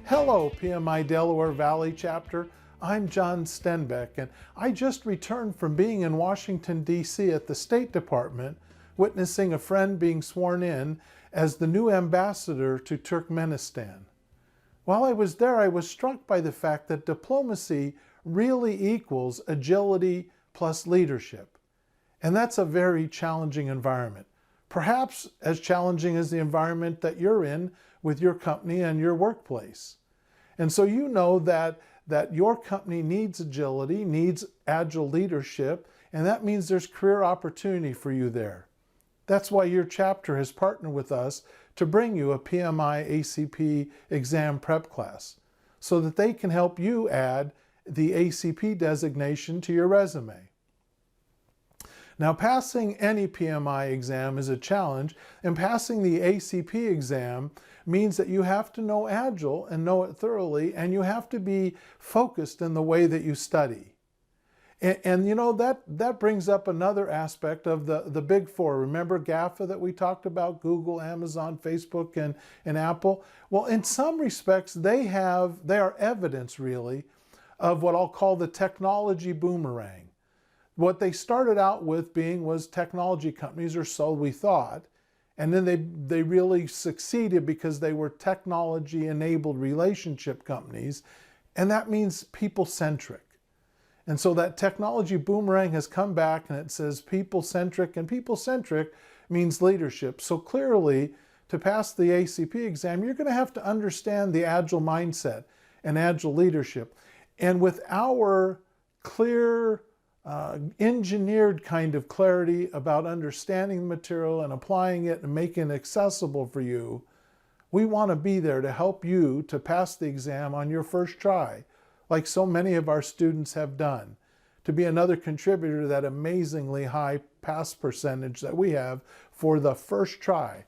Hello, PMI Delaware Valley chapter. I'm John Stenbeck, and I just returned from being in Washington, D.C. at the State Department, witnessing a friend being sworn in as the new ambassador to Turkmenistan. While I was there, I was struck by the fact that diplomacy really equals agility plus leadership. And that's a very challenging environment. Perhaps as challenging as the environment that you're in with your company and your workplace. And so you know that your company needs agility, needs agile leadership, and that means there's career opportunity for you there. That's why your chapter has partnered with us to bring you a PMI-ACP exam prep class so that they can help you add the ACP designation to your resume. Now, passing any PMI exam is a challenge, and passing the ACP exam means that you have to know Agile and know it thoroughly, and you have to be focused in the way that you study. And you know, that brings up another aspect of the Big Four. Remember GAFA that we talked about, Google, Amazon, Facebook, and Apple? Well, in some respects, they are evidence, really, of what I'll call the technology boomerang. What they started out with was technology companies, or so we thought, and then they really succeeded because they were technology-enabled relationship companies, and that means people-centric. And so that technology boomerang has come back and it says people-centric, and people-centric means leadership. So clearly, to pass the ACP exam, you're going to have to understand the Agile mindset and Agile leadership. And with our clear, engineered kind of clarity about understanding the material and applying it and making it accessible for you, we want to be there to help you to pass the exam on your first try, like so many of our students have done, to be another contributor to that amazingly high pass percentage that we have for the first try.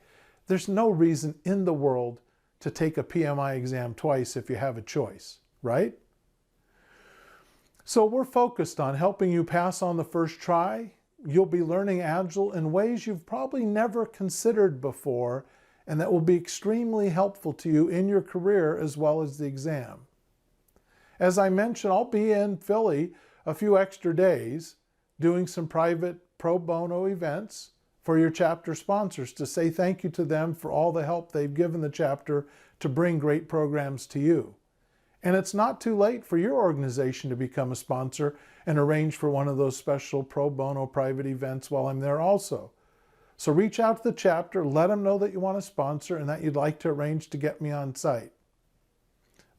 There's no reason in the world to take a PMI exam twice if you have a choice, right? So we're focused on helping you pass on the first try. You'll be learning Agile in ways you've probably never considered before, and that will be extremely helpful to you in your career as well as the exam. As I mentioned, I'll be in Philly a few extra days doing some private pro bono events for your chapter sponsors to say thank you to them for all the help they've given the chapter to bring great programs to you. And it's not too late for your organization to become a sponsor and arrange for one of those special pro bono private events while I'm there also. So reach out to the chapter, let them know that you want to sponsor and that you'd like to arrange to get me on site.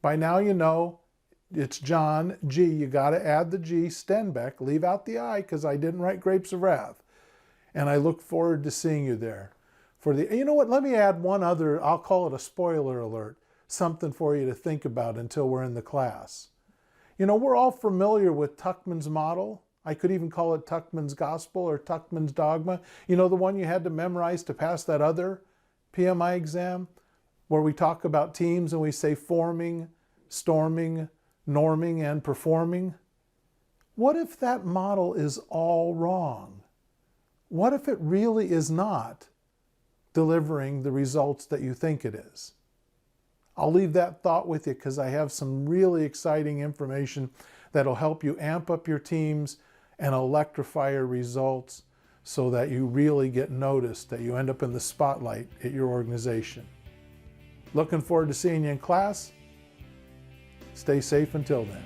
By now you know it's John G. You got to add the G, Stenbeck. Leave out the I because I didn't write Grapes of Wrath. And I look forward to seeing you there. You know what? Let me add one other, I'll call it a spoiler alert. Something for you to think about until we're in the class. You know, we're all familiar with Tuckman's model. I could even call it Tuckman's gospel or Tuckman's dogma. You know, the one you had to memorize to pass that other PMI exam, where we talk about teams and we say forming, storming, norming, and performing. What if that model is all wrong? What if it really is not delivering the results that you think it is? I'll leave that thought with you because I have some really exciting information that'll help you amp up your teams and electrify your results so that you really get noticed, that you end up in the spotlight at your organization. Looking forward to seeing you in class. Stay safe until then.